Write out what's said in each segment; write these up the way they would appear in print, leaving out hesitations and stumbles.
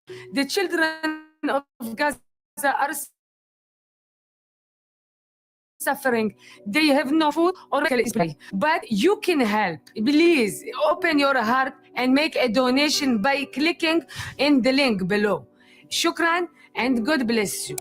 The children of Gaza are suffering. They have no food or medical supply. But you can help. Please open your heart and make a donation by clicking in the link below. Shukran and God bless you.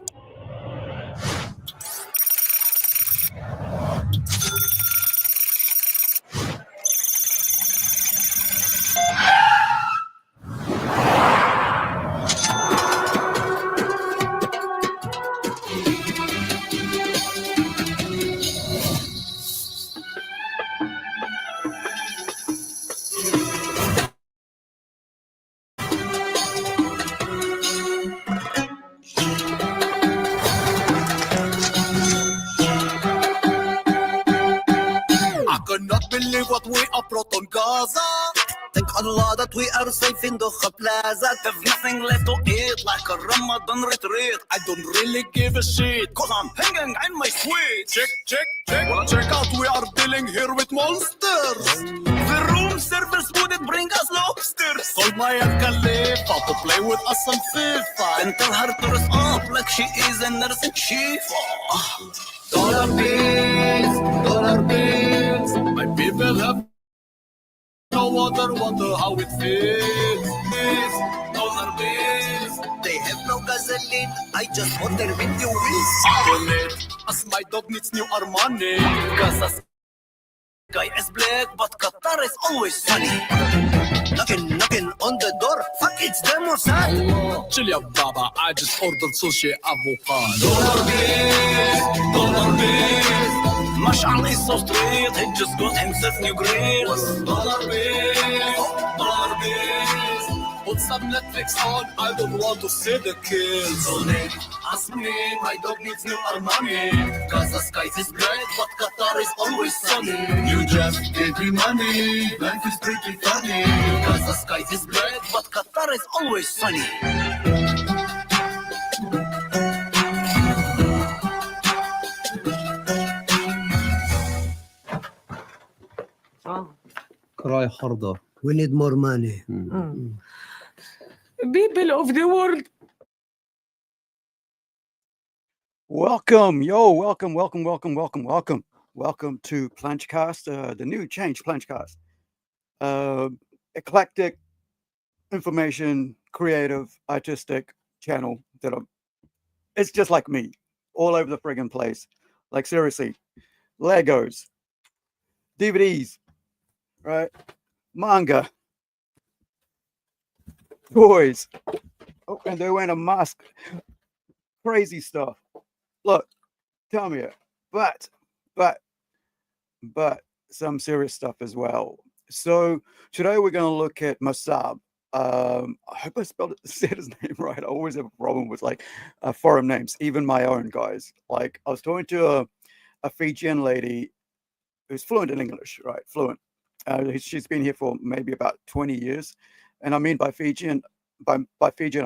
I cannot believe what we are brought on Gaza. Thank Allah that we are safe in the plaza. There's nothing left to eat like a Ramadan retreat. I don't really give a shit, cause I'm hanging in my sweet. Check out, we are dealing here with monsters. The room service wouldn't bring us lobsters. Told my Khalifa to play with us on FIFA and tell her to dress up like she is a nurse in Shifa. Dollar bills. My people have no water, wonder how it feels. Dollar bills. They have no gasoline. I just want their video wheels. On it, as my dog needs new Armani. Gaza sky is black, but Qatar is always sunny. Knocking on the door. Fuck, it's them or son. Chill ya, baba. I just ordered sushi avocado. Dollar bills. Mash'al is so straight. He just got himself new grills. Dollar bills. Put some Netflix on. I don't want to see the kills. Donate. Ask me. My dog needs new Armani. Gaza skies is bright, but Qatar is always sunny. You just gave me money. Life is pretty funny. Gaza skies is bright, but Qatar is always sunny. Cry harder. We need more money. People of the world, Welcome to Planchcast, the new change Planchcast. Eclectic, information, creative, artistic channel it's just like me, all over the friggin' place. Like seriously, Legos, DVDs, right? Manga, toys. Oh, and they wearing a mask. Crazy stuff. Look, tell me it. But some serious stuff as well. So today we're going to look at Mansur. I hope I said his name right. I always have a problem with like foreign names, even my own, guys. Like I was talking to a Fijian lady who's fluent in English, right? Fluent. She's been here for maybe about 20 years. And I mean by Fijian, I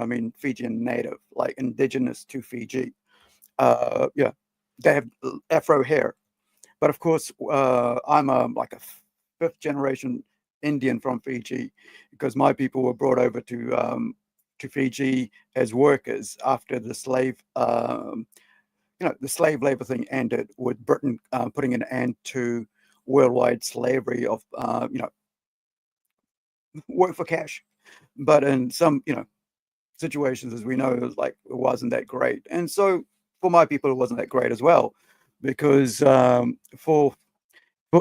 mean Fijian native, like indigenous to Fiji. Yeah, they have afro hair. But of course, I'm like a fifth generation Indian from Fiji, because my people were brought over to Fiji as workers after the slave, the slave labor thing ended, with Britain putting an end to worldwide slavery of, work for cash. But in some, situations, as we know, it wasn't that great. And so for my people, it wasn't that great as well, because for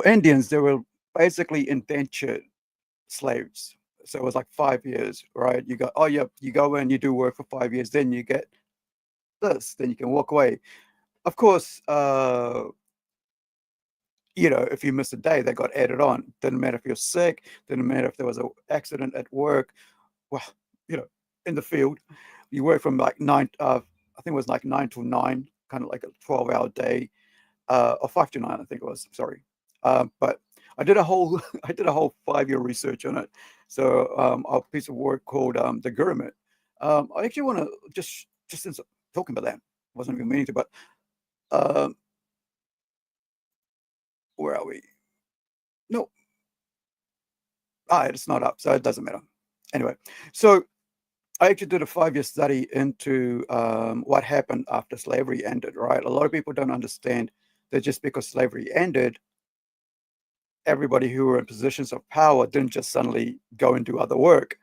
Indians, they were basically indentured slaves. So it was like 5 years, right? You go in, you do work for 5 years, then you get this, then you can walk away. Of course, if you miss a day, that got added on. Didn't matter if you're sick, didn't matter if there was an accident at work. Well, in the field, you work from like I think it was like 9 to 9, kind of like a 12-hour day, or 5 to 9, I think it was. Sorry, but I did a whole 5-year research on it. So a piece of work called the Pyramid. I actually want to just since talking about that, wasn't even meaning to, but where are we? No, it's not up, so it doesn't matter. Anyway, so I actually did a 5-year study into what happened after slavery ended, right? A lot of people don't understand that just because slavery ended, everybody who were in positions of power didn't just suddenly go and do other work,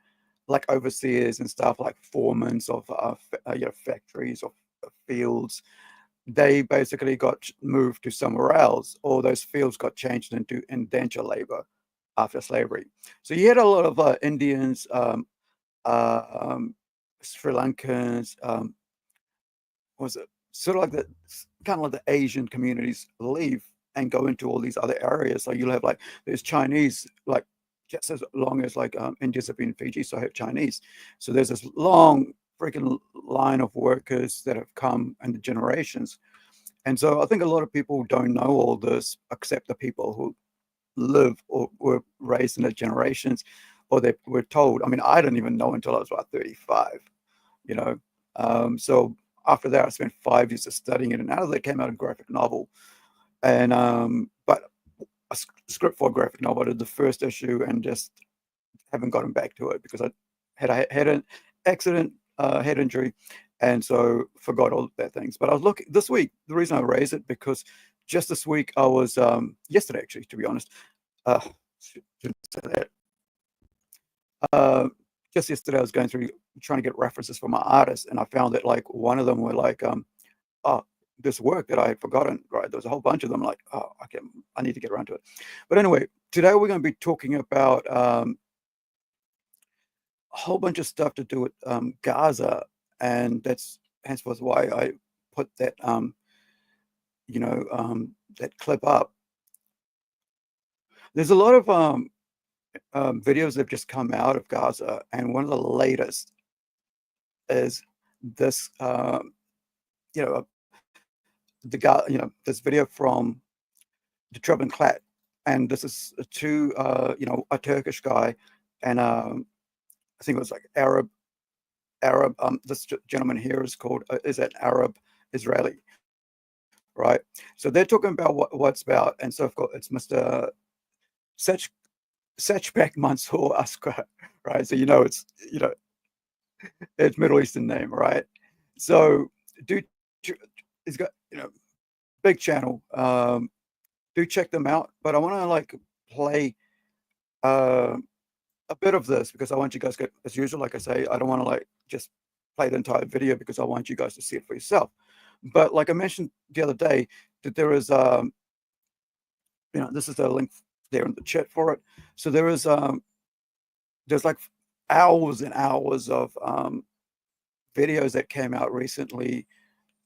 like overseers and stuff, like foremen of factories or fields. They basically got moved to somewhere else, or those fields got changed into indenture labor after slavery. So you had a lot of Indians, Sri Lankans, was it sort of like the kind of like the Asian communities leave and go into all these other areas. So you'll have like there's Chinese, like just as long as like Indians have been in Fiji, so I have Chinese. So there's this long freaking line of workers that have come in the generations. And so I think a lot of people don't know all this, except the people who live or were raised in the generations, or they were told. I mean, I didn't even know until I was about 35, you know. So after that, I spent 5 years of studying it, and out of that came out a graphic novel. And but a script for a graphic novel. I did the first issue and just haven't gotten back to it because I had an accident, head injury, and so forgot all that things. But I was looking this week. The reason I raised it because just this week I was yesterday actually, to be honest. Shouldn't say that. Just yesterday I was going through trying to get references for my artists, and I found that like one of them were like, oh, this work that I had forgotten, right? There was a whole bunch of them, like, oh, okay, I need to get around to it. But anyway, today we're going to be talking about a whole bunch of stuff to do with Gaza, and that's henceforth why I put that, that clip up. There's a lot of videos that have just come out of Gaza, and one of the latest is this, this video from the Trouble Clat, and this is a Turkish guy, and I think it was like Arab. This gentleman here is an Arab Israeli, right? So they're talking about what's about, and so of course it's Mr. Sachbek Mansur Ashkar, right? So it's Middle Eastern name, right? So dude, he's got big channel. Do check them out. But I want to like play a bit of this because I want you guys to get, as usual, like I say, I don't want to like just play the entire video because I want you guys to see it for yourself. But like I mentioned the other day, that there is this is the link there in the chat for it. So there is there's like hours and hours of videos that came out recently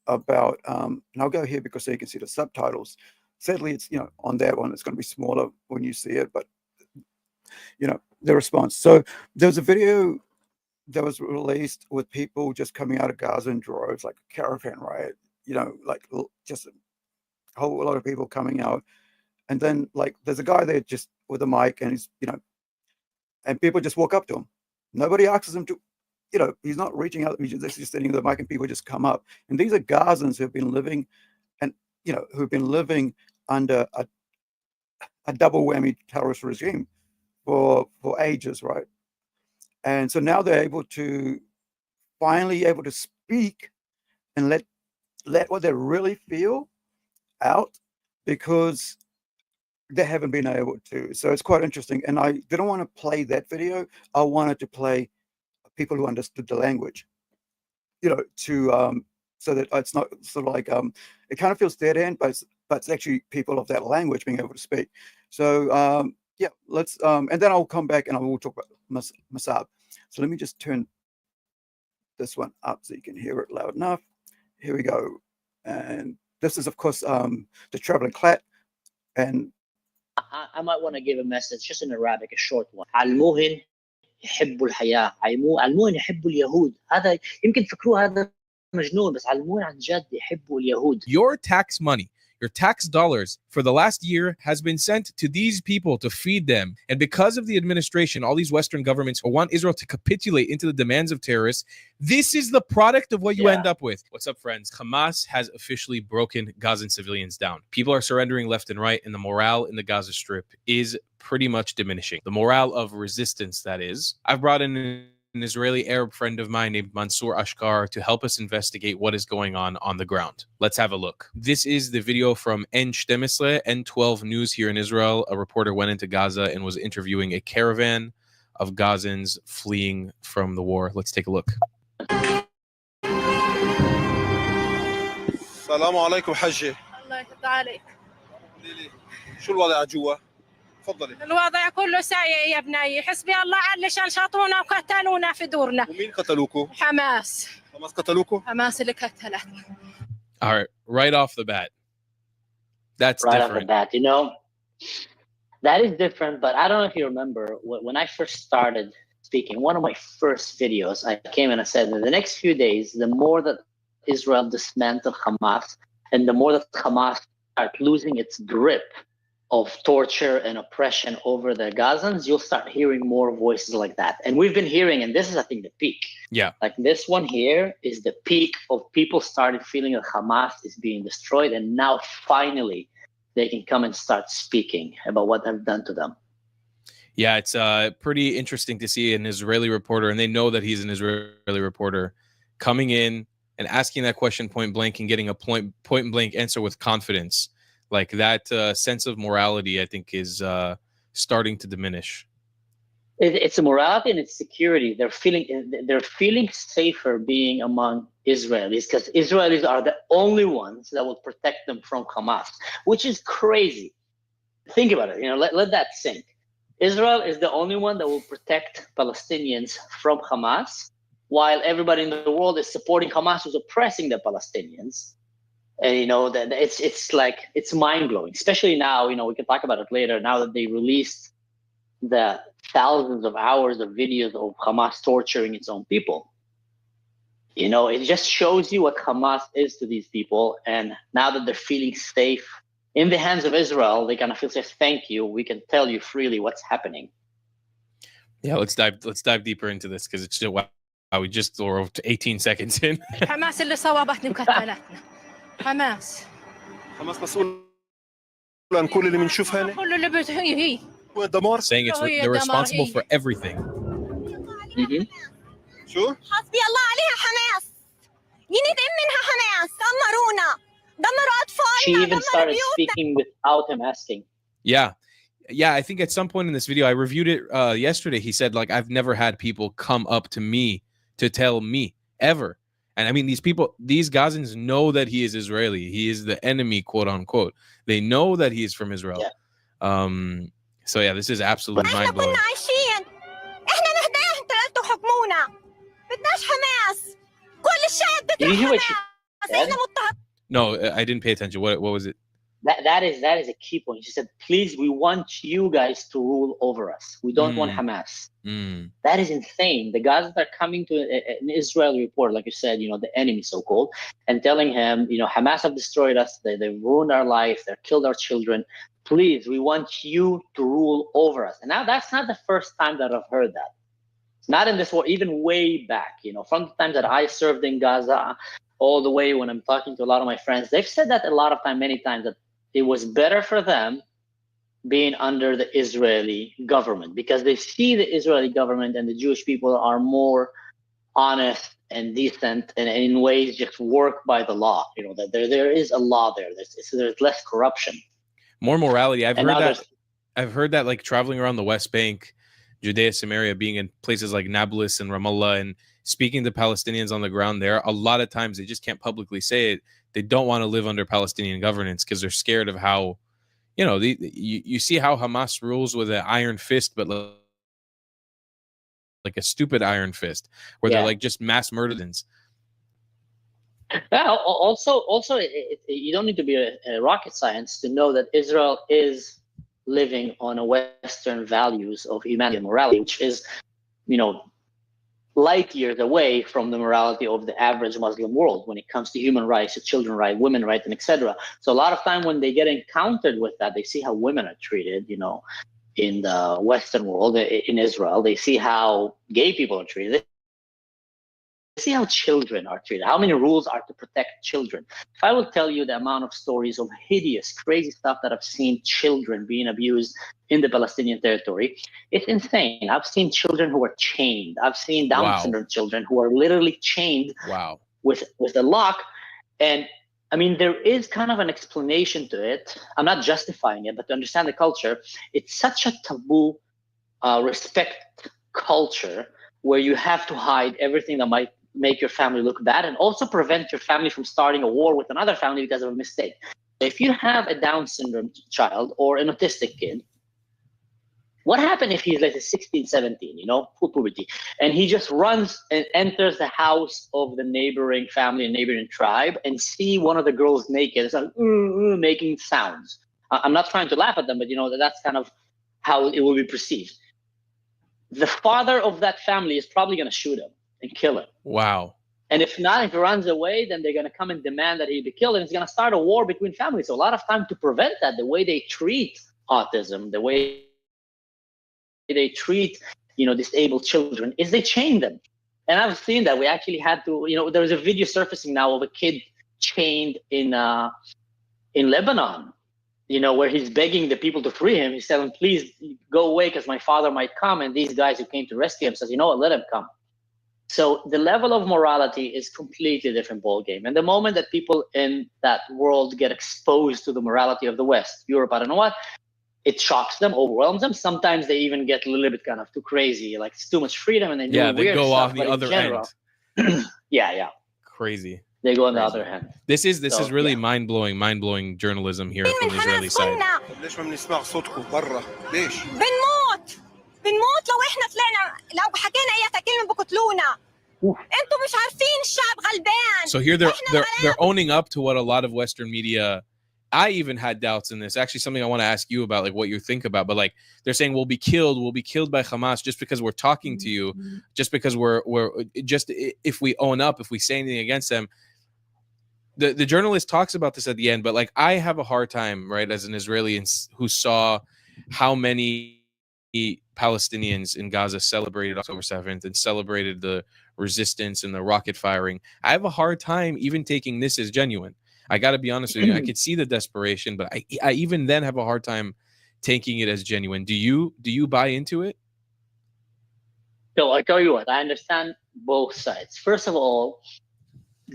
about and I'll go here because so you can see the subtitles. Sadly, it's on that one it's going to be smaller when you see it, but the response. So there's a video that was released with people just coming out of Gaza in droves, like a caravan riot, like just a whole lot of people coming out. And then like there's a guy there just with a mic, and he's and people just walk up to him. Nobody asks him to, he's not reaching out. He's just sitting with the mic, and people just come up. And these are Gazans who've been living, and who've been living under a double whammy terrorist regime for ages, right? And so now they're finally able to speak and let what they really feel out, because they haven't been able to. So it's quite interesting. And I didn't want to play that video. I wanted to play people who understood the language, so that it's not sort of like it kind of feels dead end, but it's actually people of that language being able to speak. So yeah, let's and then I'll come back and I will talk about Masab. So let me just turn this one up so you can hear it loud enough. Here we go. And this is of course the Traveling Clat. And I might want to give a message just in Arabic, a short one. علموهن يحبوا الحياة، علموهن يحبوا اليهود. هذا يمكن تفكروه هذا مجنون، بس علموهن عن جد يحبوا اليهود. Your tax money, your tax dollars for the last year has been sent to these people to feed them. And because of the administration, all these Western governments want Israel to capitulate into the demands of terrorists. This is the product of what you end up with. What's up, friends? Hamas has officially broken Gazan civilians down. People are surrendering left and right, and the morale in the Gaza Strip is pretty much diminishing. The morale of resistance, that is. I've brought in an Israeli Arab friend of mine named Mansur Ashkar to help us investigate what is going on the ground. Let's have a look. This is the video from N12 News here in Israel. A reporter went into Gaza and was interviewing a caravan of Gazans fleeing from the war. Let's take a look. السلام عليكم حجة. الله يرضى عليك. شو الوضع جوا؟ تفضلي. الوضع كله سيء يا بني، حسبي الله على شلشطونا وقتلونا في دورنا. ومين قتلوكم؟ حماس. حماس قتلوكم؟ حماس اللي قتلت. All right, right off the bat. That's right different. off the bat, you know, that is different. But I don't know if you remember when I first started speaking, one of my first videos, I came and I said that the next few days, the more that Israel dismantled Hamas and the more that Hamas start losing its grip of torture and oppression over the Gazans, you'll start hearing more voices like that. And we've been hearing, and this is, I think, the peak. Yeah. Like this one here is the peak of people started feeling that Hamas is being destroyed. And now finally they can come and start speaking about what they've done to them. Yeah, it's pretty interesting to see an Israeli reporter, and they know that he's an Israeli reporter, coming in and asking that question point blank and getting a point blank answer with confidence. Like that sense of morality, I think, is starting to diminish. It's a morality and it's security. They're feeling safer being among Israelis because Israelis are the only ones that will protect them from Hamas, which is crazy. Think about it. You know, let that sink. Israel is the only one that will protect Palestinians from Hamas, while everybody in the world is supporting Hamas, who's oppressing the Palestinians. And you know that it's mind blowing, especially now. You know, we can talk about it later. Now that they released the thousands of hours of videos of Hamas torturing its own people, you know, it just shows you what Hamas is to these people. And now that they're feeling safe in the hands of Israel, they kind of feel safe. Thank you. We can tell you freely what's happening. Yeah, let's dive deeper into this because it's just wow. We just were 18 seconds in. حماس اللي صوابتني وقتلتنا. حماس مسؤول عن كل اللي بنشوفها هنا. كل اللي هي دمار. Saying they're responsible for everything. شو؟ حسبي الله عليها حماس. ينتقم منها حماس. دمرونا. دمروا أطفالنا. She even started speaking without him asking. Yeah. I think at some point in this video, I reviewed it yesterday. He said, like, I've never had people come up to me to tell me ever. And I mean, these Gazans know that he is Israeli. He is the enemy, quote unquote. They know that he is from Israel. Yeah. So yeah, this is absolutely mind blowing. Did you hear what she said? No, I didn't pay attention. What was it? That is a key point. She said, please, we want you guys to rule over us. We don't want Hamas. That is insane. The Gazans are coming to an Israeli report, like you said, you know, the enemy so-called, and telling him, you know, Hamas have destroyed us. They've ruined our life. They've killed our children. Please, we want you to rule over us. And now that's not the first time that I've heard that. Not in this war, even way back, you know, from the time that I served in Gaza, all the way when I'm talking to a lot of my friends, they've said that a lot of time, many times, that it was better for them being under the Israeli government because they see the Israeli government and the Jewish people are more honest and decent and in ways just work by the law. You know, that there is a law there. There's less corruption. More morality. I've heard that like traveling around the West Bank, Judea, Samaria, being in places like Nablus and Ramallah and speaking to Palestinians on the ground there, a lot of times they just can't publicly say it. They don't want to live under Palestinian governance because they're scared of how, you know, you see how Hamas rules with an iron fist, but like a stupid iron fist where they're like just mass murderers. Yeah, also, you don't need to be a rocket science to know that Israel is living on a Western values of humanity and morality, which is, you know, light years away from the morality of the average Muslim world when it comes to human rights, children rights, women rights, and etc. So a lot of time when they get encountered with that, they see how women are treated, you know, in the Western world, in Israel. They see how gay people are treated. see how children are treated, how many rules are to protect children. If I will tell you the amount of stories of hideous, crazy stuff that I've seen children being abused in the Palestinian territory, it's insane. I've seen children who are chained. I've seen Down syndrome children who are literally chained with a lock. And I mean, there is kind of an explanation to it. I'm not justifying it, but to understand the culture, it's such a taboo, respect culture where you have to hide everything that might make your family look bad and also prevent your family from starting a war with another family because of a mistake. If you have a Down syndrome child or an autistic kid, what happened if he's like 16, 17, full puberty, and he just runs and enters the house of the neighboring family and neighboring tribe and see one of the girls naked, it's like making sounds. I'm not trying to laugh at them, but that's kind of how it will be perceived. The father of that family is probably going to shoot him and kill him. Wow. And if not, if he runs away, then they're going to come and demand that he be killed, and it's going to start a war between families. So a lot of time to prevent that, the way they treat autism, the way they treat, disabled children, is they chain them. And I've seen that. We actually had to, there was a video surfacing now of a kid chained in Lebanon, where he's begging the people to free him. He's telling, please go away because my father might come. And these guys who came to rescue him says, let him come. So the level of morality is completely different ballgame. And the moment that people in that world get exposed to the morality of the West, Europe, I don't know what, it shocks them, overwhelms them. Sometimes they even get a little bit kind of too crazy, like it's too much freedom, and they do weird go stuff, off the other end. Yeah. Crazy. They go on the other hand. This is really mind-blowing journalism here from the Israeli side. ليش ما بنسمع صوتكم برا؟ ليش؟ بنموت لو احنا طلعنا، لو حكينا اي كلمه بقتلونا. انتم مش عارفين الشعب غلبان. So here they're owning up to what a lot of Western media. I even had doubts in this. Actually, something I want to ask you about, like what you think about. But like they're saying we'll be killed by Hamas just because we're talking to you, just because we're just if we own up, if we say anything against them. The journalist talks about this at the end, but like I have a hard time, right, as an Israeli who saw how many Palestinians in Gaza celebrated October 7th and celebrated the resistance and the rocket firing. I have a hard time even taking this as genuine. I got to be honest with you. I could see the desperation, but I even then have a hard time taking it as genuine. Do you buy into it? So I tell you what, I understand both sides. First of all,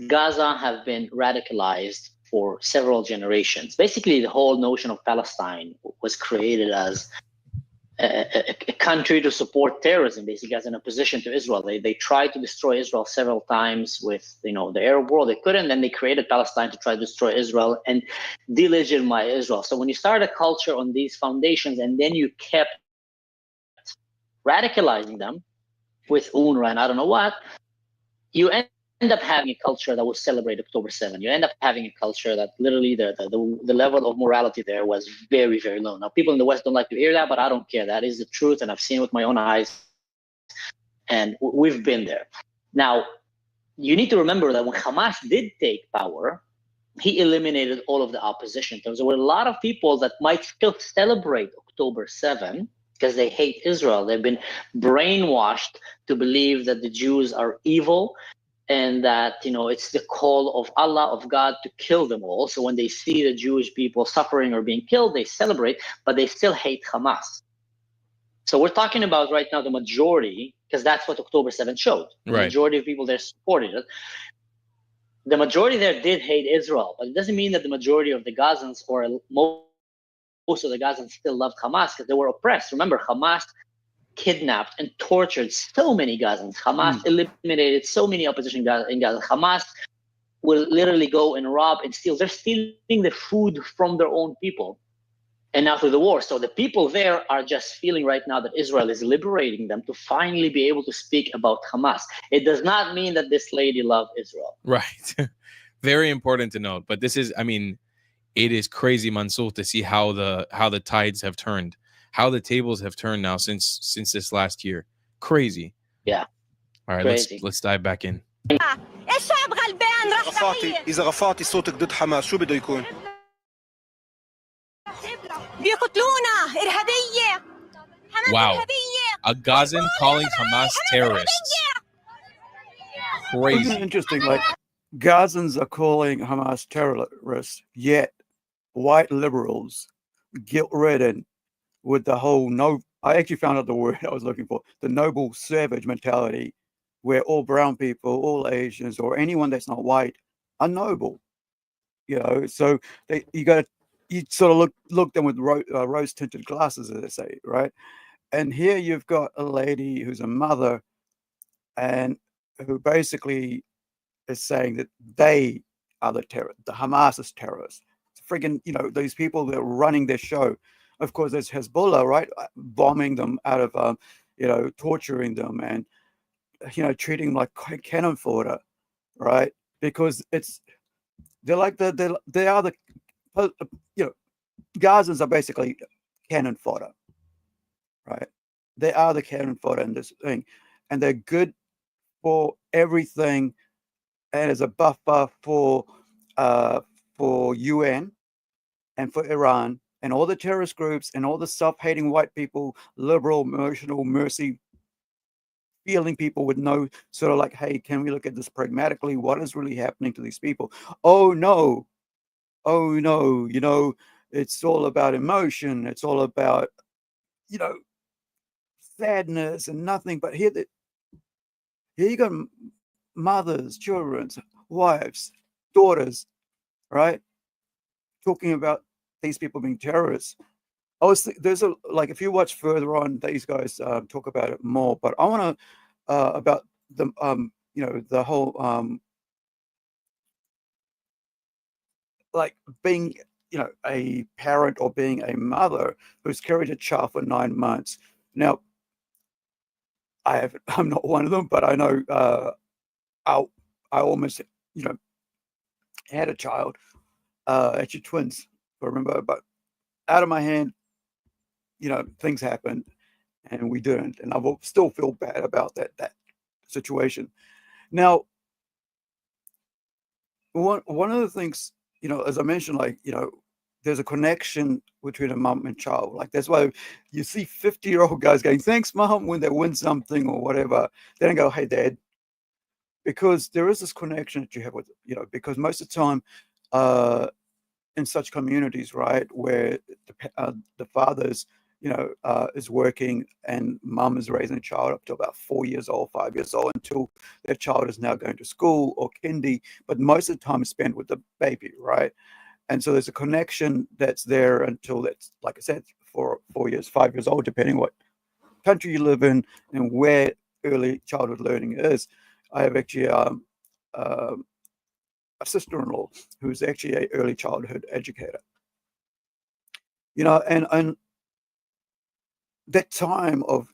Gaza have been radicalized for several generations. Basically, the whole notion of Palestine was created as a country to support terrorism, basically as an opposition to Israel. They tried to destroy Israel several times with the Arab world. They couldn't. Then they created Palestine to try to destroy Israel and delegitimize Israel. So when you start a culture on these foundations and then you kept radicalizing them with UNRWA and I don't know what, you end up having a culture that will celebrate October 7. You end up having a culture that literally the level of morality there was very, very low. Now, people in the West don't like to hear that, but I don't care. That is the truth, and I've seen it with my own eyes, and we've been there. Now, you need to remember that when Hamas did take power, he eliminated all of the opposition. There were a lot of people that might still celebrate October 7 because they hate Israel. They've been brainwashed to believe that the Jews are evil, and that it's the call of Allah, of God, to kill them all. So when they see the Jewish people suffering or being killed, they celebrate, but they still hate Hamas. So we're talking about right now the majority, because that's what October 7th showed. The majority of people there supported it. The majority there did hate Israel, but it doesn't mean that the majority of the Gazans or most of the Gazans still loved Hamas because they were oppressed. Remember, Hamas kidnapped and tortured so many Gazans. Hamas eliminated so many opposition in Gaza. Hamas will literally go and rob and steal. They're stealing the food from their own people. And now through the war. So the people there are just feeling right now that Israel is liberating them to finally be able to speak about Hamas. It does not mean that this lady loved Israel. Right. Very important to note. But this is, it is crazy, Mansur, to see how the tides have turned. How the tables have turned now since this last year. Crazy. Yeah. All right, let's dive back in. الشعب غلبان راح إذا رفعتي صوتك ضد حماس شو بده يكون؟ بيقتلونا إرهابية. Wow. A Gazan calling Hamas terrorists. crazy. Isn't it interesting? Like Gazans are calling Hamas terrorists, yet white liberals guilt-ridden with the whole I actually found out the word I was looking for, the noble savage mentality, where all brown people, all Asians, or anyone that's not white are noble. So you sort of look them with rose-tinted glasses, as they say, right? And here you've got a lady who's a mother and who basically is saying that they are the Hamas is terrorists. It's friggin', these people that are running their show. Of course, there's Hezbollah, right? Bombing them out of, torturing them and, treating them like cannon fodder, right? Because they're like they are the, Gazans are basically cannon fodder, right? They are the cannon fodder in this thing, and they're good for everything, and as a buffer for UN and for Iran and all the terrorist groups and all the self-hating white people, liberal, emotional, mercy feeling people with no sort of like, hey, can we look at this pragmatically? What is really happening to these people? Oh no, it's all about emotion. It's all about, sadness and nothing. But here you got mothers, children, wives, daughters, right? Talking about these people being terrorists. There's if you watch further on, these guys talk about it more. But I want to about the the whole being a parent or being a mother who's carried a child for 9 months. Now, I'm not one of them, but I know I almost had a child, actually twins, if I remember, but out of my hand, things happened and we didn't, and I will still feel bad about that situation. Now, one of the things, as I mentioned, there's a connection between a mom and child. Like, that's why you see 50-year-old guys going, thanks, mom, when they win something or whatever. They don't go, hey, dad, because there is this connection that you have with, because most of the time, in such communities, right, where the father's, is working and mom is raising a child up to about 4 years old, 5 years old, until their child is now going to school or kindy, but most of the time is spent with the baby, right? And so there's a connection that's there until that's, like I said, 4 years, 5 years old, depending what country you live in and where early childhood learning is. I have actually a sister-in-law who's actually an early childhood educator. And that time of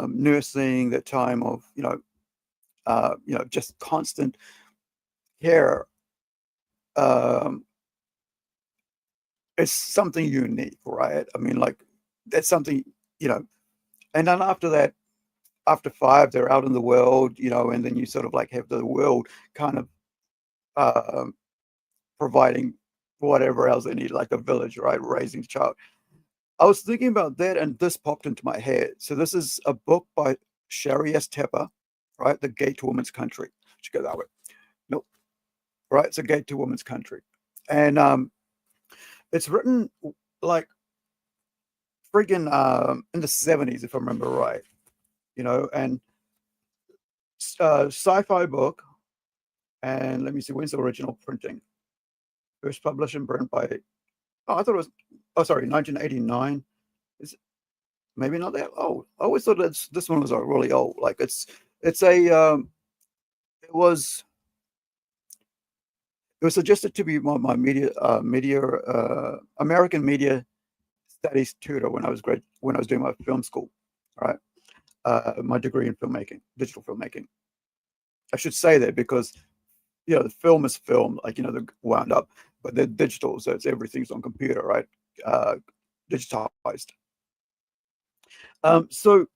nursing, that time of just constant care, is something unique, right? I mean, that's something, and then after that, after 5, they're out in the world, and then you sort of have the world kind of providing whatever else they need, like a village, right? Raising a child. I was thinking about that, and this popped into my head. So this is a book by Sherri Tepper, right? The Gate to Woman's Country. Should go that way. Nope. Right? It's a Gate to Woman's Country. And it's written friggin' in the 70s, if I remember right. And sci-fi book. And let me see, when's the original printing? First published and print by, I thought it was, 1989. Is it maybe not that old? I always thought this one was really old. It was suggested to be my American media studies tutor when I was doing my film school, right? My degree in filmmaking, digital filmmaking. I should say that because the film is film, they're wound up, but they're digital, so everything's on computer, right? Digitized. So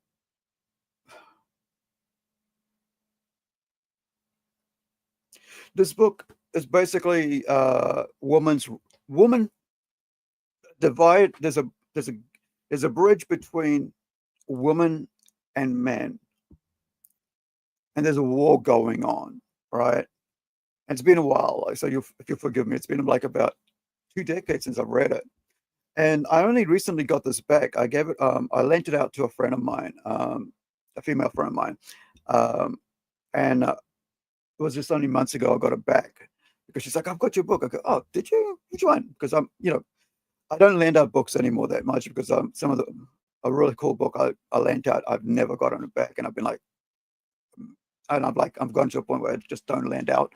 this book is basically woman divide. There's a bridge between woman and man, and there's a war going on, right? And it's been a while, so if you'll forgive me, it's been like about 2 decades since I've read it. And I only recently got this back. I gave it, I lent it out to a friend of mine, a female friend of mine. And it was just only months ago I got it back because she's like, I've got your book. I go, oh, did you? Which one? Because I don't lend out books anymore that much because some of a really cool book I lent out, I've never gotten it back. And I've been like, and I've gone to a point where I just don't lend out.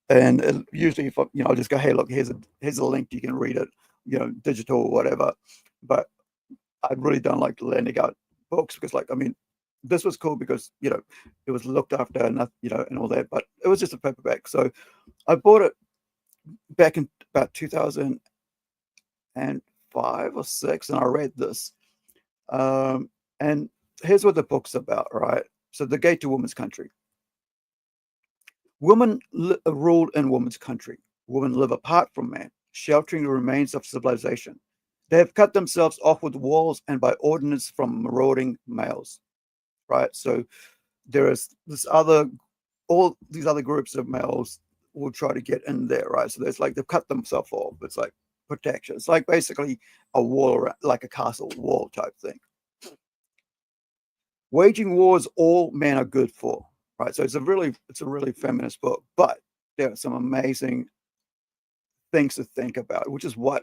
And usually if I'll just go, hey, look, here's a link, you can read it, digital or whatever. But I really don't like lending out books because this was cool because, it was looked after and, and all that, but it was just a paperback. So I bought it back in about 2005 or 6, and I read this. And here's what the book's about, right? So the Gate to Women's Country. Women rule in women's country. Women live apart from man, sheltering the remains of civilization. They have cut themselves off with walls and by ordinance from marauding males. Right, so there is all these other groups of males will try to get in there, right? So there's they've cut themselves off. It's like protection. It's like basically a wall around, like a castle wall type thing. Waging wars all men are good for, right? So it's a really feminist book, but there are some amazing things to think about, which is what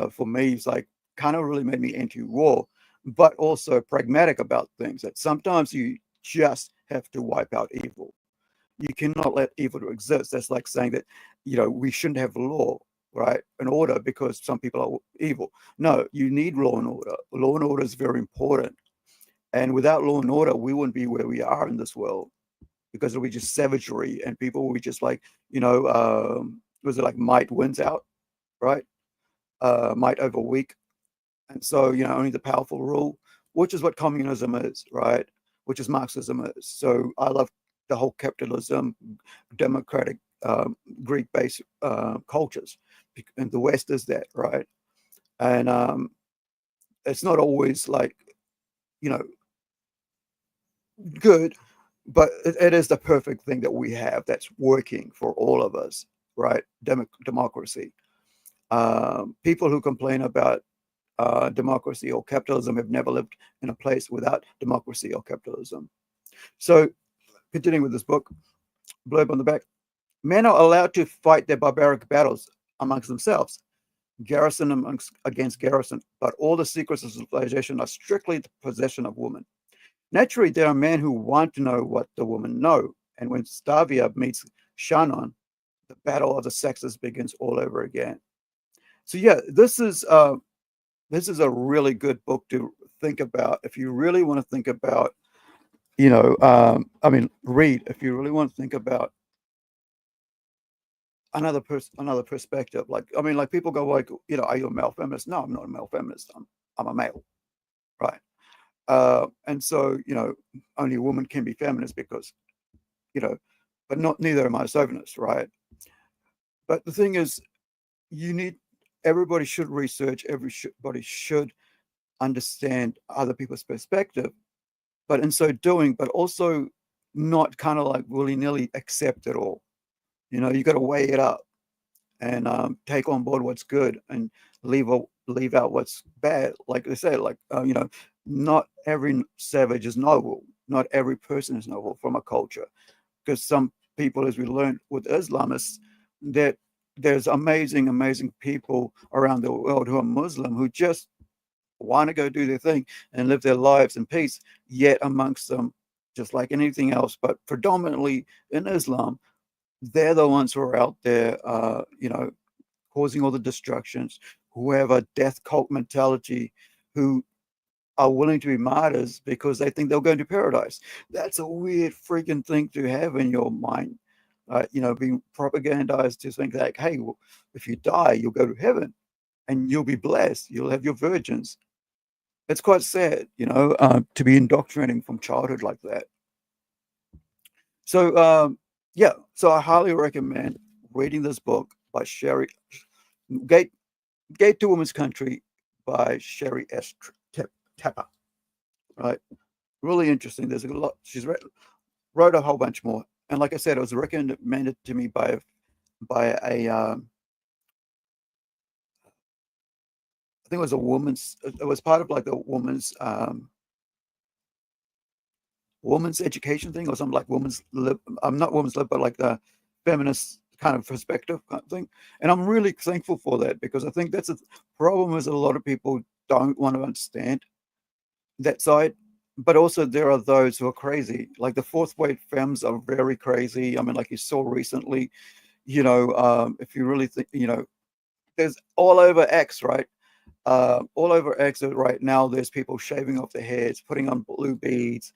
for me it's kind of really made me anti-war, but also pragmatic about things, that sometimes you just have to wipe out evil. You cannot let evil exist. That's like saying that, we shouldn't have law, right, and order because some people are evil. No, you need law and order. Law and order is very important. And without law and order, we wouldn't be where we are in this world because it'll be just savagery and people will be just was it like might wins out, right? Might over weak. And so, only the powerful rule, which is what communism is, right? Which is Marxism is. So I love the whole capitalism, democratic, Greek-based cultures. And the West is that, right? And it's not always good, but it is the perfect thing that we have that's working for all of us, right? Democracy. People who complain about democracy or capitalism have never lived in a place without democracy or capitalism. So, continuing with this book, blurb on the back: men are allowed to fight their barbaric battles amongst themselves, garrison against garrison, but all the secrets of civilization are strictly the possession of women. Naturally, there are men who want to know what the women know, and when Stavia meets Shannon, the battle of the sexes begins all over again. So yeah, this is a really good book to think about if you really want to think about, read if you really want to think about another perspective. Like people go are you a male feminist? No, I'm not a male feminist. I'm a male, right? And so only a woman can be feminist because but neither am I a chauvinist, right? But the thing is, everybody should research, everybody should understand other people's perspective, but in so doing, but also not kind of like willy-nilly accept it all. You got to weigh it up and take on board what's good and leave out what's bad. Like I said, not every savage is noble. Not every person is noble from a culture, because some people, as we learned with Islamists, that there's amazing people around the world who are Muslim who just want to go do their thing and live their lives in peace. Yet amongst them, just like anything else, but predominantly in Islam, they're the ones who are out there, causing all the destructions, who have a death cult mentality, who are willing to be martyrs because they think they'll go into paradise. That's a weird freaking thing to have in your mind. Being propagandized to think like, hey, well, if you die, you'll go to heaven and you'll be blessed. You'll have your virgins. It's quite sad, to be indoctrinating from childhood like that. So, so I highly recommend reading this book by Sherri, Gate to Women's Country by Sherri Tepper. Right, really interesting. There's a lot she's read. wrote a whole bunch more. And like I said, it was recommended to me by a I think it was a woman's. It was part of like the woman's education thing or something, like women's lib. Not women's lib, but like the feminist kind of perspective kind of thing. And I'm really thankful for that, because I think that's a problem, is that a lot of people don't want to understand that side. But also there are those who are crazy. Like the fourth wave Fems are very crazy. I mean, like you saw recently, if you really think, there's all over X, right? All over X right now, there's people shaving off their heads, putting on blue beads.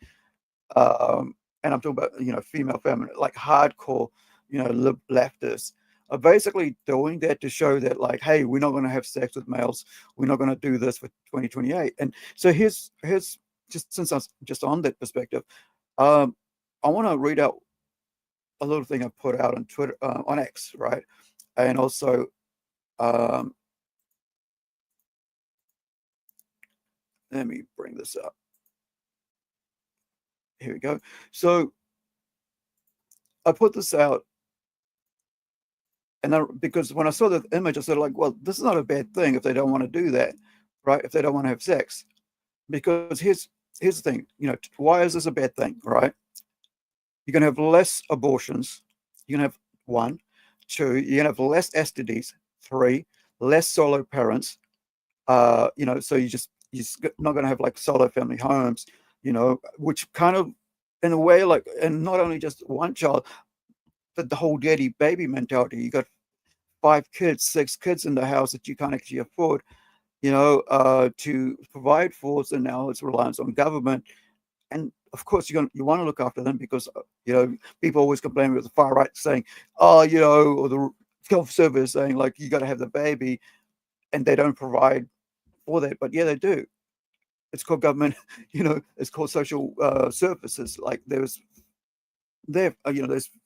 And I'm talking about, female feminine, like hardcore, leftists are basically doing that to show that, like, hey, we're not going to have sex with males. We're not going to do this for 2028. And so here's just, since I'm just on that perspective, I want to read out a little thing I put out on Twitter, on X, right? And also, let me bring this up. Here we go. So I put this out, and because when I saw the image, I said, like, well, this is not a bad thing if they don't want to do that, right? If they don't want to have sex, because here's the thing, why is this a bad thing, right? You're gonna have less abortions. You're gonna have 1, 2. You're gonna have less STDs. 3, less solo parents. So you're just not gonna have like solo family homes. Which kind of, in a way, like, and not only just one child, but the whole daddy baby mentality. You got 5 kids, 6 kids in the house that you can't actually afford, to provide for. So now it's reliance on government. And of course, you want to look after them, because, people always complain with the far right saying, or the conservatives saying, like, you got to have the baby, and they don't provide for that. But yeah, they do. It's called government, it's called social services. Like there's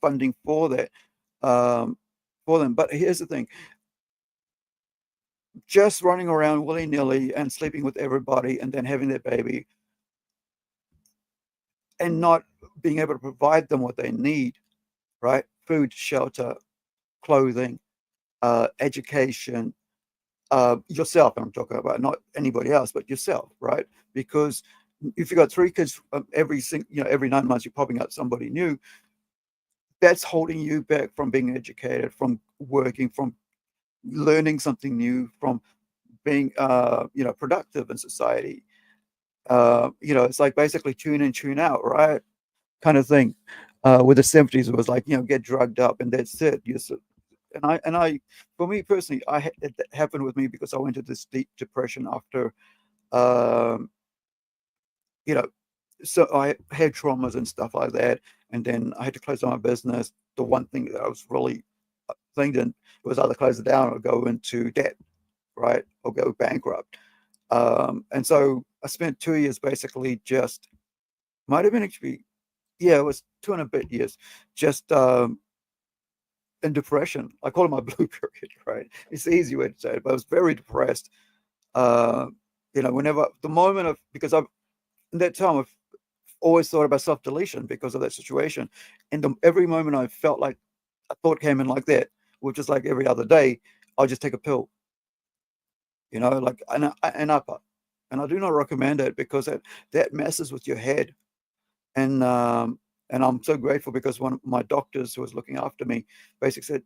funding for that, for them. But here's the thing, just running around willy-nilly and sleeping with everybody and then having their baby and not being able to provide them what they need, right? Food, shelter, clothing, education, yourself, I'm talking about, not anybody else, but yourself, right? Because if you've got 3 kids, every 9 months you're popping out somebody new, that's holding you back from being educated, from working, from learning something new, from being productive in society. It's like basically tune in, tune out, right? Kind of thing. With the 70s, it was like, get drugged up and that's it. And I, for me personally, it happened with me because I went into this deep depression after, so I had traumas and stuff like that, and then I had to close down my business. The one thing that I was really thinking was either close it down or go into debt, right, or go bankrupt. And so I spent 2 years basically just, might have been actually, yeah, it was 2 and a bit years, just in depression. I call it my blue period, right? It's the easy way to say it, but I was very depressed. Whenever the moment of, because in that time I've always thought about self-deletion because of that situation. And every moment I felt like a thought came in like that, which is like every other day, I'll just take a pill, like an upper. And I do not recommend it because that messes with your head. And I'm so grateful because one of my doctors who was looking after me basically said,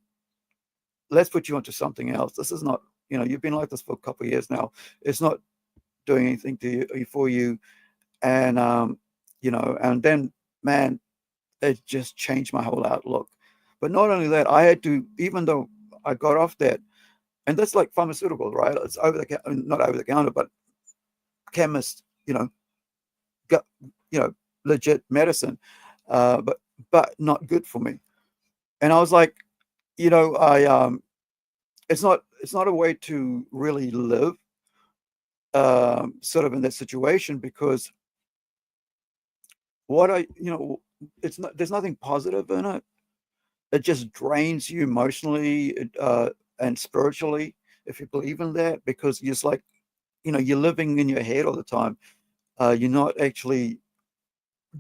let's put you onto something else. This is not, you've been like this for a couple of years now. It's not doing anything to you, for you. And, and then, man, it just changed my whole outlook. But not only that, I had to, even though I got off that, and that's like pharmaceuticals, right? It's not over the counter, but chemist, legit medicine, but not good for me. And I was like, it's not a way to really live, sort of in that situation, because there's nothing positive in it. It just drains you emotionally and spiritually, if you believe in that, because you're just like, you're living in your head all the time. You're not actually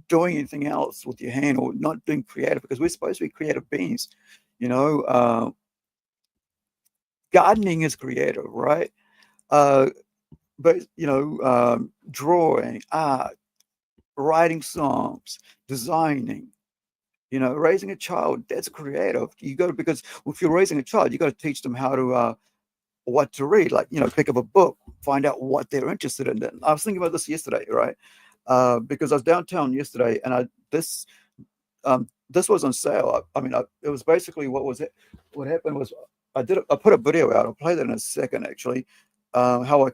doing anything else with your hand or not doing creative, because we're supposed to be creative beings, gardening is creative, right? But drawing, art, writing songs, designing, raising a child, that's creative. Because if you're raising a child, you got to teach them how to what to read, like pick up a book, find out what they're interested in. I was thinking about this yesterday, right? Because I was downtown yesterday, and this was on sale. It was basically what happened was I put a video out. I'll play that in a second, actually. How I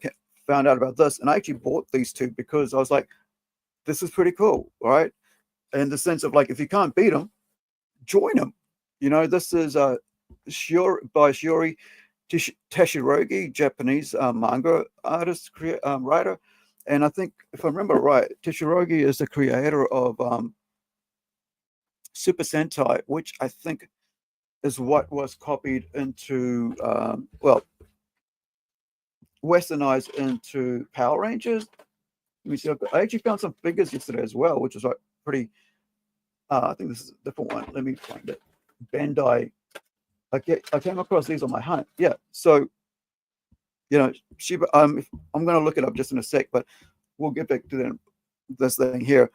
found out about this, and I actually bought these two because I was like, this is pretty cool, right? In the sense of, like, if you can't beat them, join them. This is by Sherri Tashirogi, Japanese manga artist, writer. And I think, if I remember right, Tashirogi is the creator of Super Sentai, which I think is what was copied into, westernized into Power Rangers. Let me see. I actually found some figures yesterday as well, which was like pretty. I think this is a different one. Let me find it. Bandai. I came across these on my hunt. Yeah. So, Shiba. I'm going to look it up just in a sec, but we'll get back to this thing here.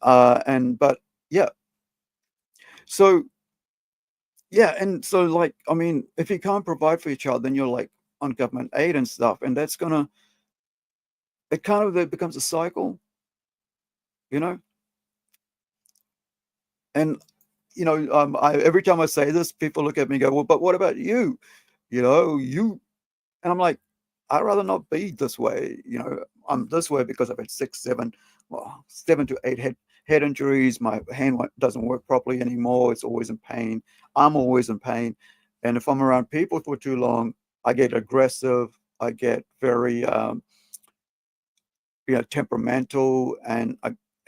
But yeah. So, yeah, and so, like, if you can't provide for your child, then you're like on government aid and stuff, and it kind of becomes a cycle, and every time I say this, people look at me and go, well, but what about you? And I'm like, I'd rather not be this way. I'm this way because I've had 7 to 8 head injuries. My hand doesn't work properly anymore. It's always in pain. I'm always in pain. And if I'm around people for too long, I get aggressive. I get very, temperamental and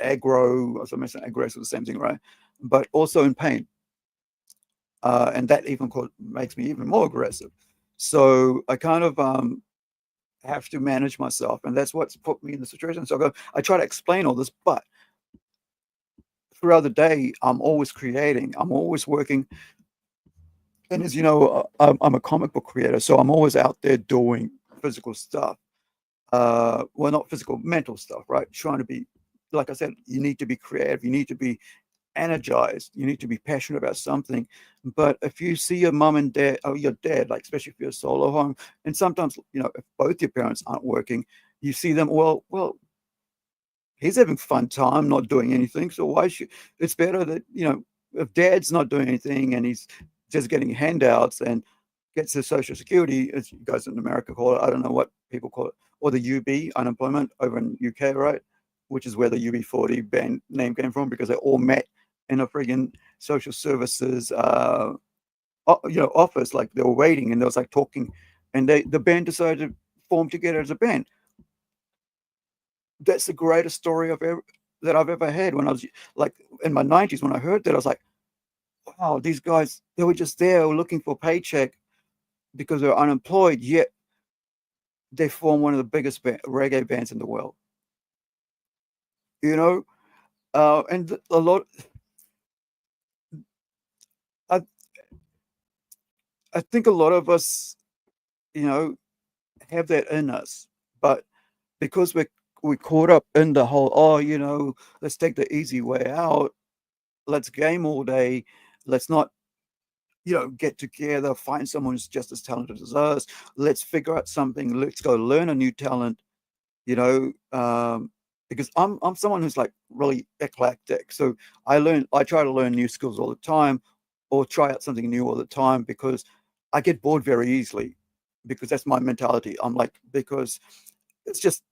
aggro. As I mentioned, aggressive is the same thing, right? But also in pain. And that even makes me even more aggressive. So I kind of have to manage myself. And that's what's put me in the situation. So I try to explain all this, but throughout the day, I'm always creating. I'm always working. And as you know, I'm a comic book creator, so I'm always out there doing physical stuff. Well, not physical, mental stuff, right? Trying to be, like I said, you need to be creative. You need to be energized. You need to be passionate about something. But if you see your mom and dad, or your dad, like, especially if you're a solo home, and sometimes, if both your parents aren't working, you see them, well, he's having fun time, not doing anything. So why should, it's better that, if dad's not doing anything and he's just getting handouts and gets his Social Security, as you guys in America call it, I don't know what people call it, or the UB, unemployment, over in UK, right? Which is where the UB40 band name came from, because they all met in a friggin' social services, office. Like, they were waiting and they was like talking, and the band decided to form together as a band. That's the greatest story that I've ever had. When I was like in my 90s, when I heard that, I was like, wow, these guys, they were just there looking for a paycheck because they're unemployed, yet they form one of the biggest reggae bands in the world. And a lot. I think a lot of us, have that in us, but because we're caught up in the whole, let's take the easy way out, let's game all day, let's not, get together, find someone who's just as talented as us, let's figure out something, let's go learn a new talent, because I'm someone who's like really eclectic. So I try to learn new skills all the time, or try out something new all the time, because I get bored very easily, because that's my mentality. I'm like, because it's just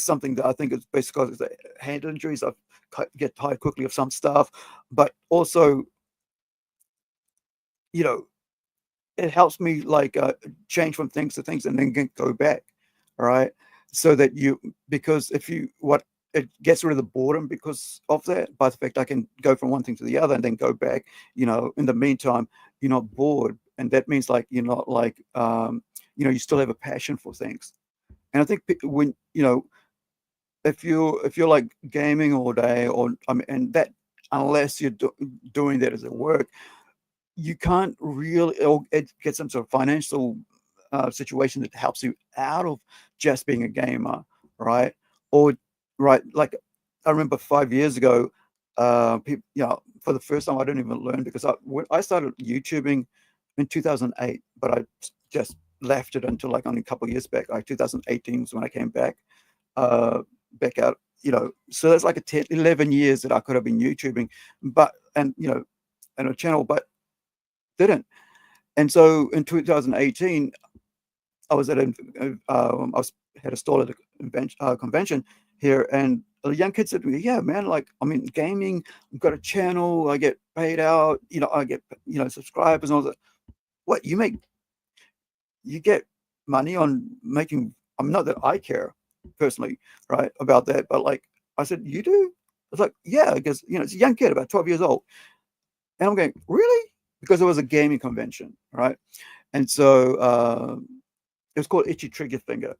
something that I think is basically because of the hand injuries. I get tired quickly of some stuff, but also, it helps me, like, change from things to things and then go back, right? So that because it gets rid of the boredom because of that. By the fact I can go from one thing to the other and then go back, in the meantime, you're not bored. And that means, like, you're not like, you still have a passion for things. And I think when, if you're like gaming all day, or I mean, and that unless you're doing that as a work, you can't really, or get some sort of financial situation that helps you out of just being a gamer, right? Or right, like I remember 5 years ago, people, for the first time I didn't even learn, because when I started YouTubing in 2008, but I just left it until like only a couple of years back. Like 2018 was when I came back, back out. So that's like 11 years that I could have been YouTubing, and a channel, but didn't. And so in 2018, I was at had a stall at a convention here, and a young kid said to me, "Yeah, man, like, I mean, gaming, I've got a channel, I get paid out, I get, subscribers and all that. What, you get money on making, I mean, not that I care personally, right, about that, but like, I said, you do?" It's like, yeah, because, it's a young kid, about 12 years old. And I'm going, really? Because it was a gaming convention, right? And so it was called Itchy Trigger Finger.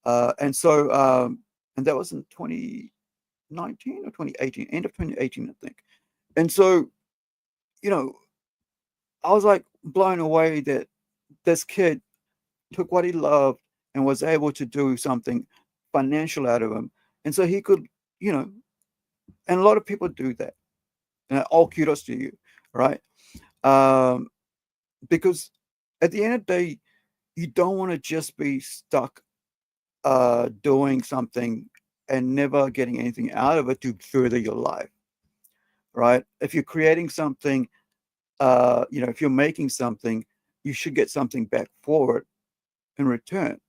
And that was in 2019 or 2018, end of 2018, I think. And so, I was like blown away that this kid took what he loved and was able to do something financial out of him. And so he could, and a lot of people do that. And all kudos to you, right? Because at the end of the day, you don't want to just be stuck doing something and never getting anything out of it to further your life, right? If you're creating something, if you're making something, you should get something back for it in return.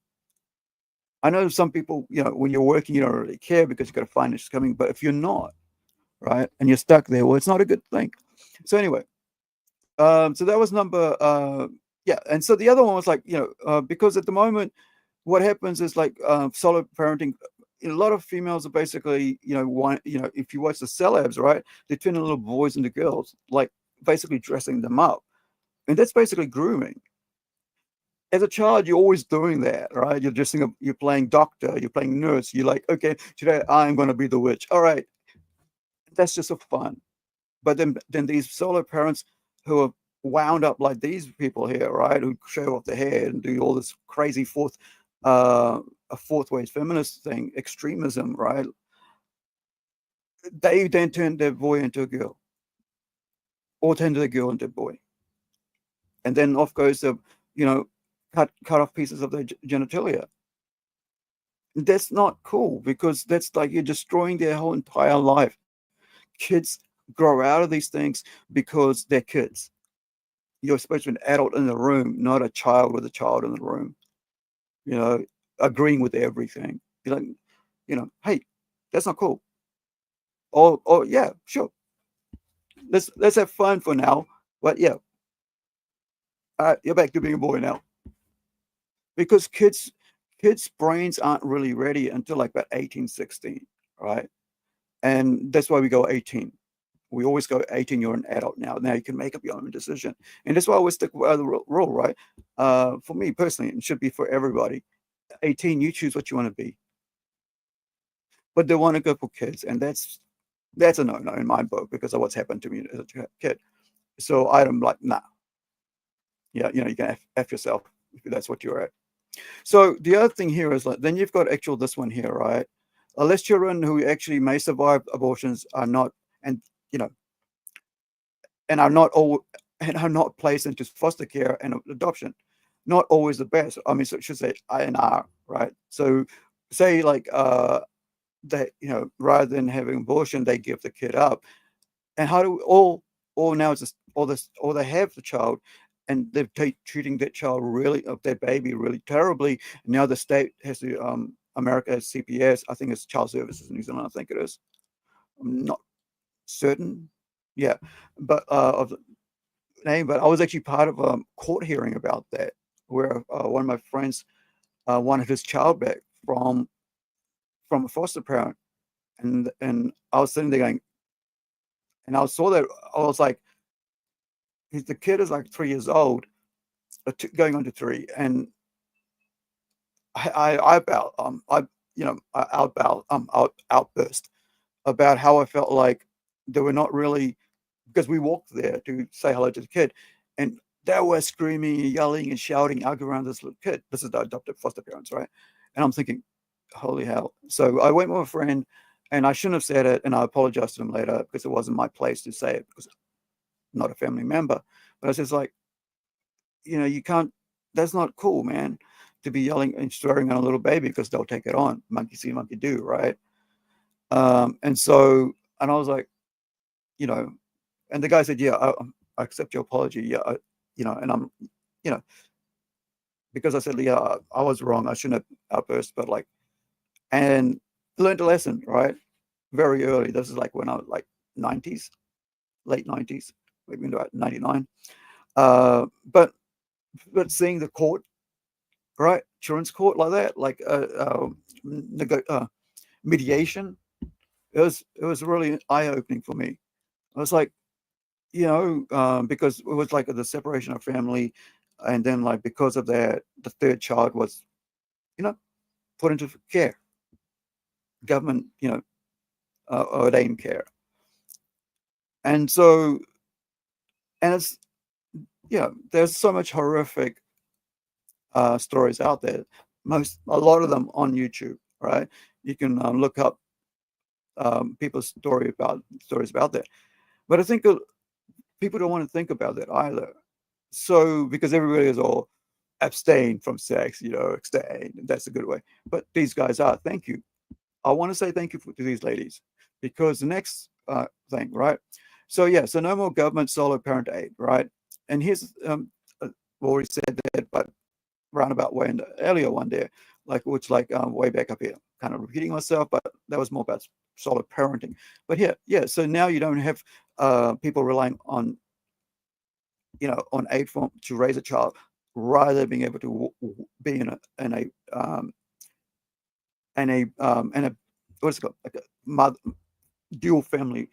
I know some people, when you're working, you don't really care because you've got to find it's coming. But if you're not, right, and you're stuck there, well, it's not a good thing. So anyway, so that was number, and so the other one was like, because at the moment, what happens is like solo parenting. A lot of females are basically, if you watch the celebs, right, they turn little boys into girls, like basically dressing them up, and that's basically grooming. As a child, you're always doing that, right? You're dressing up, you're playing doctor, you're playing nurse. You're like, okay, today I'm going to be the witch. All right, that's just for fun. But then these solo parents who are wound up like these people here, right, who shave off their hair and do all this crazy fourth wave feminist thing, extremism, right? They then turn their boy into a girl, or turn the girl into a boy, and then off goes the, cut off pieces of their genitalia. That's not cool, because that's like you're destroying their whole entire life. Kids grow out of these things because they're kids. You're supposed to be an adult in the room, not a child with a child in the room, agreeing with everything. You're like, hey, that's not cool. Oh yeah, sure. Let's have fun for now. But yeah. All right, you're back to being a boy now. Because kids' brains aren't really ready until like about 18, 16, right? And that's why we go 18. We always go 18, you're an adult now. Now you can make up your own decision. And that's why I always stick by the rule, right? For me personally, it should be for everybody. 18, you choose what you want to be. But they want to go for kids. And that's a no-no in my book, because of what's happened to me as a kid. So I'm like, nah. Yeah, you can F yourself if that's what you're at. So the other thing here is, like, then you've got this one here, right? Unless children who actually may survive abortions are not, and are not placed into foster care and adoption, not always the best. I mean, so it should say INR, right? So say like that, rather than having abortion, they give the kid up. And how do all now it's just or they have the child, and they're treating that child that baby really terribly. Now the state has to, America has CPS, I think it's Child Services in New Zealand, I think it is. I'm not certain. Yeah, but of the name. But I was actually part of a court hearing about that, where one of my friends wanted his child back from a foster parent, and I was sitting there going, and I saw that, I was like, the kid is like 3 years old, going on to 3, and I outburst about how I felt like they were not really, because we walked there to say hello to the kid, and they were screaming and yelling and shouting, arguing around this little kid. This is the adopted foster parents, right? And I'm thinking, holy hell. So I went with a friend, and I shouldn't have said it, and I apologized to him later because it wasn't my place to say it because I'm not a family member. But I was just like, you can't, that's not cool, man, to be yelling and swearing on a little baby because they'll take it on. Monkey see, monkey do, right? And I was like, and the guy said, yeah, I accept your apology. Yeah, and I'm, because I said, yeah, I was wrong. I shouldn't have outburst, but and learned a lesson, right? Very early. This is like when I was like 90s, late 90s, maybe about 99. But seeing the court, right? Children's court like that, like mediation, it was really eye-opening for me. I was like, because it was like the separation of family, and then like because of that, the third child was, put into care, government, ordained care, and it's there's so much horrific stories out there. A lot of them on YouTube, right? You can look up people's stories about that, but I think people don't want to think about that either. So because everybody is all abstain from sex, abstain. That's a good way. But these guys are. Thank you. I want to say thank you to these ladies, because the next thing, right? So no more government solo parent aid, right? And here's already said that, but roundabout way in the earlier one there, way back up here, kind of repeating myself, but that was more about solo parenting. But so now you don't have people relying on on aid to raise a child, rather being able to be in a what's it called, like a mother dual family,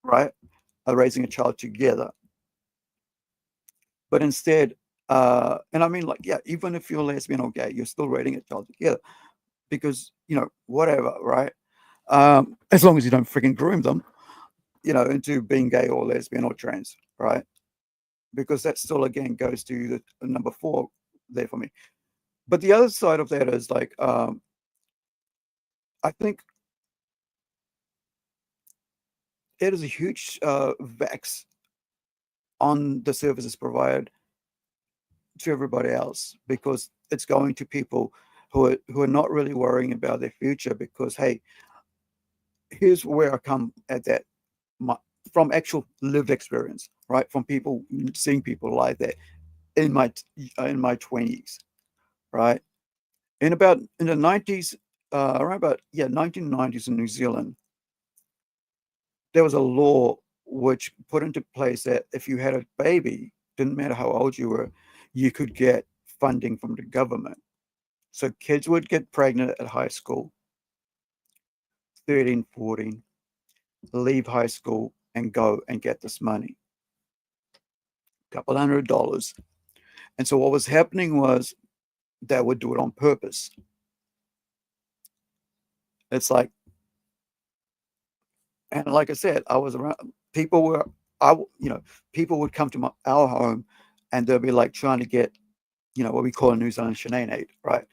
right? Raising a child together. But instead, and I mean, even if you're lesbian or gay, you're still raising a child together, because whatever, right? As long as you don't freaking groom them, into being gay or lesbian or trans, right? Because that still again goes to the number 4 there for me. But the other side of that is I think it is a huge vex on the services provided to everybody else, because it's going to people who are not really worrying about their future, because hey, here's where I come at that from actual lived experience, right? From people seeing people like that in my 20s, right? In the 90s, around about 1990s in New Zealand, there was a law which put into place that if you had a baby, didn't matter how old you were, you could get funding from the government. So kids would get pregnant at high school, 13, 14, leave high school and go and get this money, $200. And so what was happening was they would do it on purpose. It's like, and like I said, I was around, people would come to our home, and they'll be like trying to get, what we call in New Zealand shenanigans, right?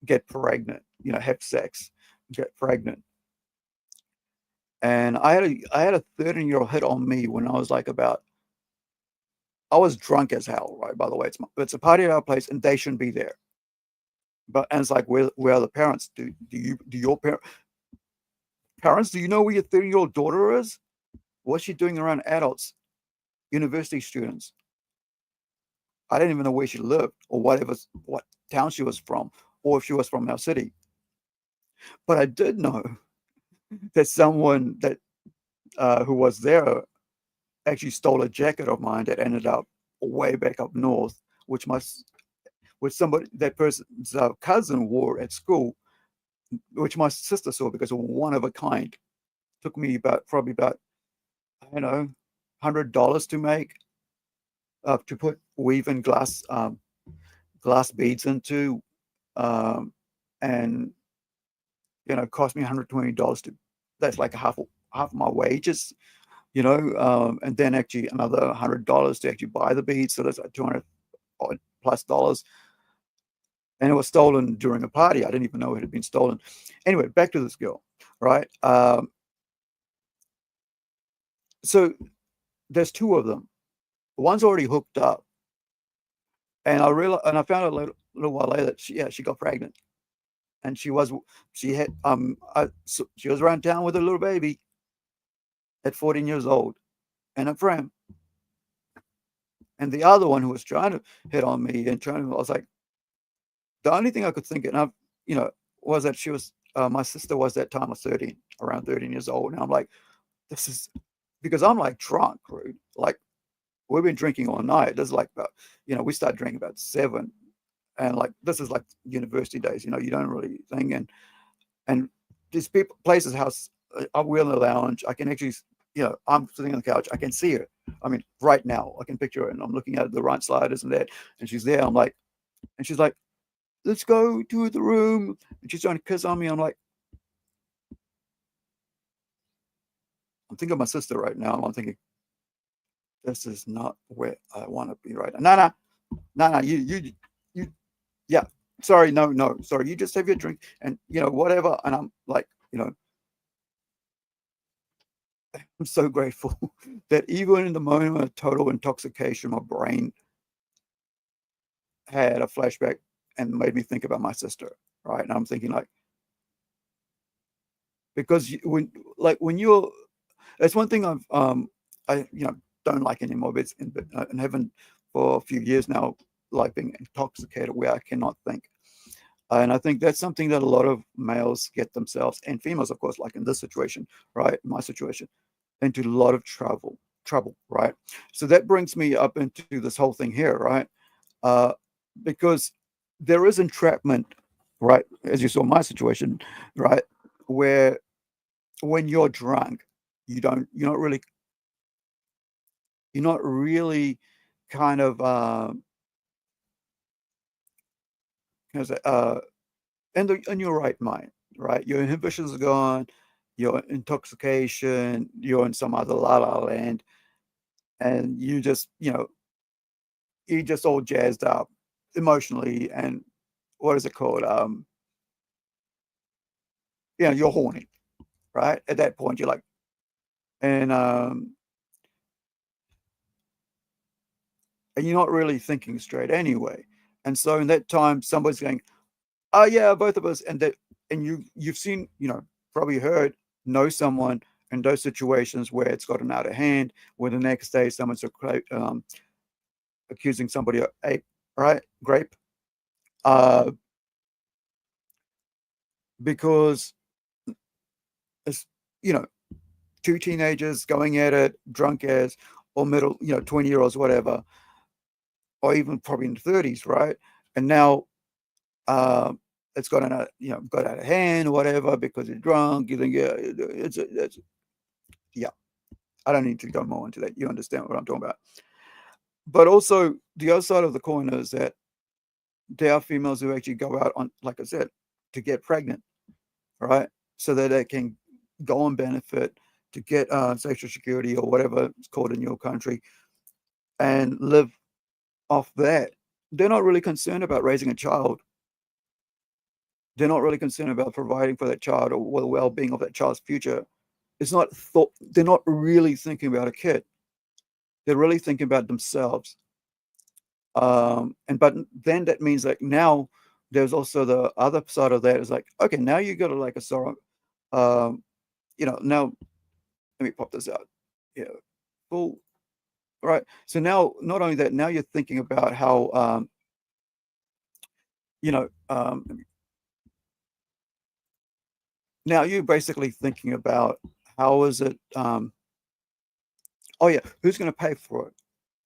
Get pregnant, have sex, get pregnant. And I had a 13-year-old hit on me when I was I was drunk as hell, right? By the way, it's a party at our place, and they shouldn't be there. And it's like, where are the parents? Do your parents, do you know where your 13-year-old daughter is? What's she doing around adults, university students? I didn't even know where she lived, or what town she was from, or if she was from our city. But I did know that someone that who was there actually stole a jacket of mine that ended up way back up north, which that person's cousin wore at school, which my sister saw because of one of a kind. Took me probably about I don't know, $100 to make, to put weave and glass beads into, and cost me $120 to, that's like half of my wages, and then actually another $100 to actually buy the beads. So that's like $200 plus dollars. And it was stolen during a party. I didn't even know it had been stolen. Anyway, back to this girl, right? So there's two of them. One's already hooked up, and I found out a little while later that she got pregnant, and she was around town with a little baby at 14 years old, and a friend. And the other one who was trying to hit on me I was like, the only thing I could think of, was that she was my sister was that time was around 13 years old, and I'm like, this is because I'm like drunk, right? Like, we've been drinking all night. This is like about, we start drinking about 7, and like this is like university days. You don't really think, and these places house. We're in the lounge. I can actually, I'm sitting on the couch. I can see her. I mean, right now, I can picture her, and I'm looking at the right sliders and that, and she's there. I'm like, and she's like, let's go to the room, and she's trying to kiss on me. I'm like, I'm thinking of my sister right now, and I'm thinking, this is not where I want to be right now. No, you, yeah, sorry, no, sorry, you just have your drink and, whatever. And I'm like, I'm so grateful that even in the moment of total intoxication, my brain had a flashback and made me think about my sister, right? And I'm thinking like, because when you're, that's one thing I don't like anymore, but and haven't for a few years now, like being intoxicated where I cannot think. And I think that's something that a lot of males get themselves, and females, of course, like in this situation, right? My situation, into a lot of trouble, right? So that brings me up into this whole thing here, right? Because there is entrapment, right? As you saw my situation, right? Where when you're drunk, you're not really kind of in your right mind, right? Your inhibitions are gone, your intoxication, you're in some other la la land, and you just you're just all jazzed up emotionally, and what is it called? You're horny, right? At that point, you're like, and you're not really thinking straight anyway. And so in that time, somebody's going, oh yeah, both of us, and you've seen, probably know someone in those situations where it's gotten out of hand, where the next day someone's accusing somebody of grape, because it's, two teenagers going at it, drunk as, or middle, 20-year-olds, whatever, or even probably in the 30s, right? And now it's got out of hand or whatever because you're drunk. You think, yeah. I don't need to go more into that. You understand what I'm talking about. But also the other side of the coin is that there are females who actually go out on, like I said, to get pregnant, right? So that they can go on benefit to get social security or whatever it's called in your country and live off that. They're not really concerned about raising a child. They're not really concerned about providing for that child or the well-being of that child's future. It's not thought. They're not really thinking about a kid. They're really thinking about themselves. But then that means like now there's also the other side of that is like, okay, now you got to like a sorrow. Now let me pop this out. Yeah, full. Right. So now, not only that, now you're thinking about how, now you're basically thinking about how is it, oh yeah, who's going to pay for it,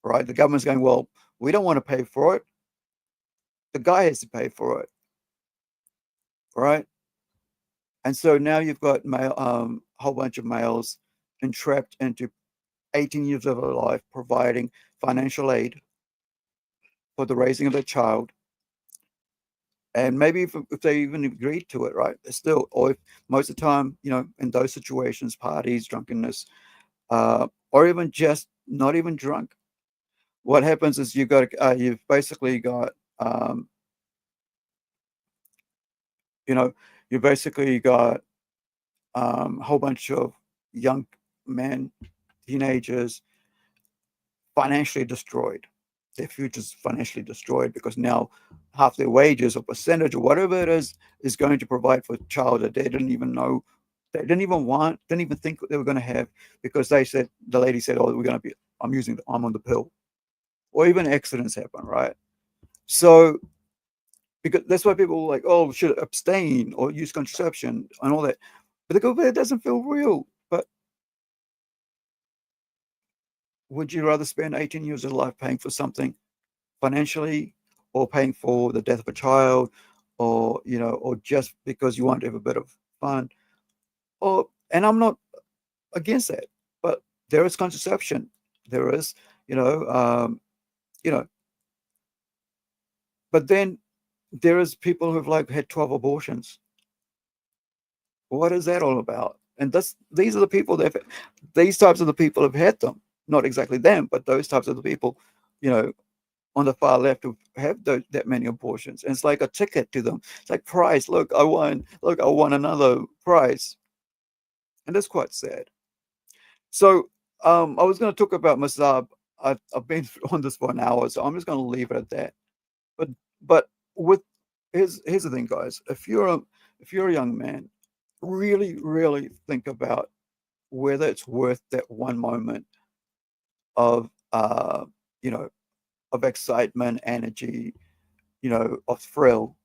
right? The government's going, well, we don't want to pay for it. The guy has to pay for it, right? And so now you've got a whole bunch of males entrapped into 18 years of their life providing financial aid for the raising of their child, And maybe if they even agreed to it, right? Still, or if most of the time, in those situations, parties, drunkenness, or even just not even drunk, what happens is you've basically got, you basically got a whole bunch of young men, teenagers, financially destroyed. Their future's financially destroyed because now half their wages or percentage or whatever it is going to provide for a child that they didn't even know, they didn't even think they were going to have, because the lady said, oh, I'm on the pill. Or even accidents happen, right? So because that's why people are like, oh, should abstain or use contraception and all that. But they go, but it doesn't feel real. But would you rather spend 18 years of life paying for something financially, or paying for the death of a child, or or just because you want to have a bit of fun? And I'm not against that, but there is contraception. There is, but then there is people who've had 12 abortions. What is that all about? And these are the people these types of the people have had them. Not exactly them, but those types of the people, on the far left who have that many abortions. And it's like a ticket to them. It's like prize. Look, I won another prize. And that's quite sad. So I was going to talk about Mazab. I've been on this for an hour, so I'm just going to leave it at that. But here's the thing, guys. If you're a young man, really, really think about whether it's worth that one moment of of excitement, energy, of thrill,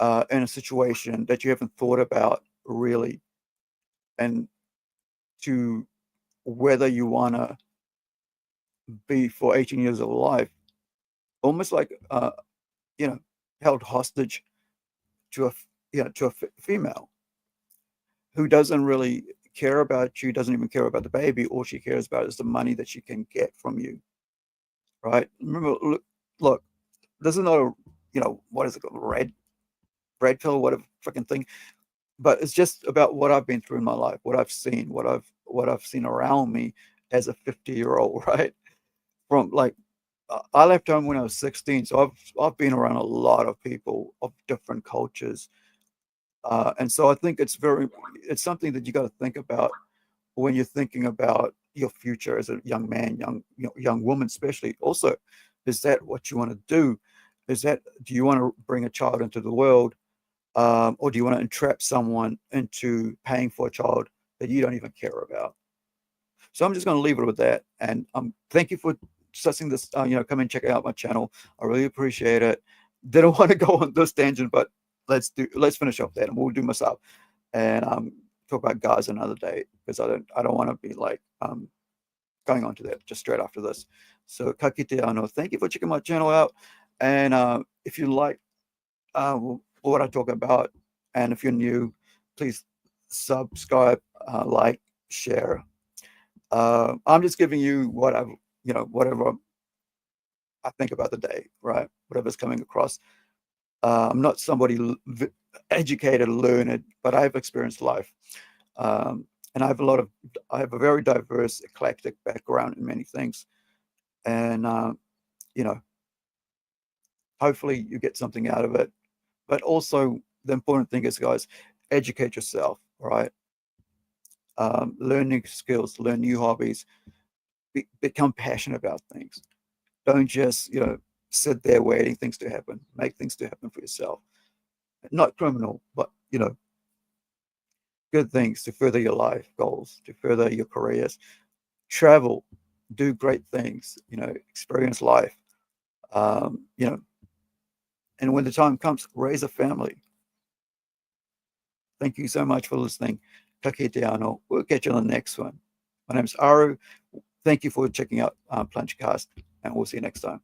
in a situation that you haven't thought about really, and to whether you want to be for 18 years of life, almost like held hostage to a female who doesn't really care about you, doesn't even care about the baby. All she cares about is the money that she can get from you, right? Remember, look, this is not what is it called, red pill, whatever freaking thing. But it's just about what I've been through in my life, what I've seen, what I've seen around me as a 50-year-old, right? From I left home when I was 16, so I've been around a lot of people of different cultures, and so I think it's something that you got to think about when you're thinking about your future as a young man, young woman, especially. Also, is that what you want to do? Do you want to bring a child into the world, or do you want to entrap someone into paying for a child that you don't even care about? So I'm just going to leave it with that. And thank you for sussing this. Come and check out my channel. I really appreciate it. Didn't want to go on this tangent, but let's finish off that, and we'll do Masab and talk about Gaza another day, because I don't want to be going on to that just straight after this. So kakite ano, thank you for checking my channel out, and if you like what I talk about, and if you're new, please subscribe, like, share. I'm just giving you whatever I think about the day, right? Whatever's coming across. I'm not somebody educated, learned, but I've experienced life, and I have a very diverse, eclectic background in many things, and hopefully you get something out of it. But also, the important thing is, guys, educate yourself, right? Learn new skills, learn new hobbies, become passionate about things. Don't just, sit there waiting things to happen. Make things to happen for yourself. Not criminal, but, good things to further your life goals, to further your careers. Travel, do great things, experience life, and when the time comes, raise a family. Thank you so much for listening. Kakite ano. We'll catch you on the next one. My name's Aru. Thank you for checking out Plungecast, and we'll see you next time.